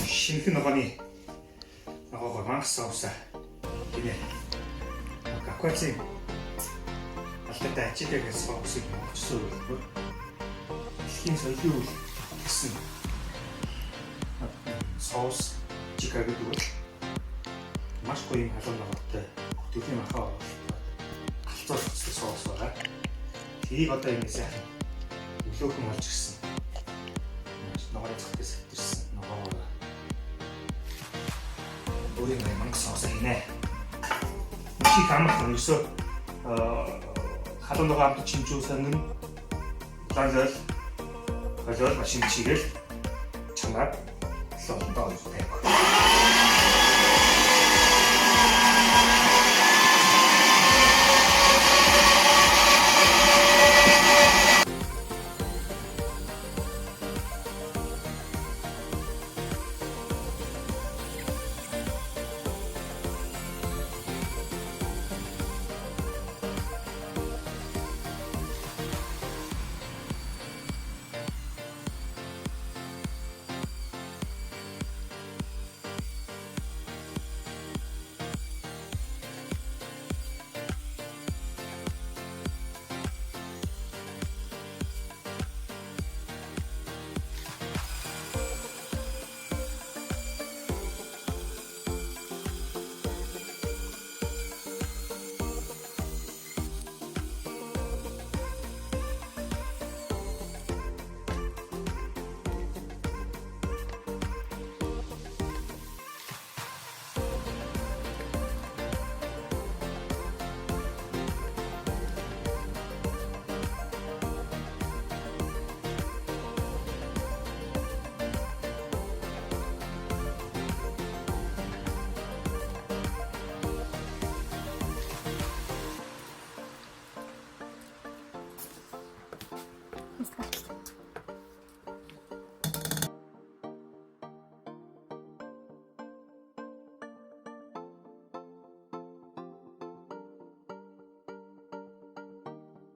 шинхэн ногооны мангас соусаа тийм ээ. Какуацын алдартай ачилагаа соусыг монголчууд өгөх. Дэлхийн соёлын үйл гэсэн соус чика гэдэг бол маш гоё юм халуун ногоотой хөтөлбөрийн махаа галзуурцсан соус байгаа. Тэрийг одоо ингэ сайхан өглөөхөн болж гисэн. Ногоон цогтойс хэтэрсэн ногоо. Өөрийн мангас соус хийнэ. Чих амархан ерөөсөө халуун ногоо амт чимжүүлсэн нь ланзал хажууд машин чигээл чангаад лолдоо тавих.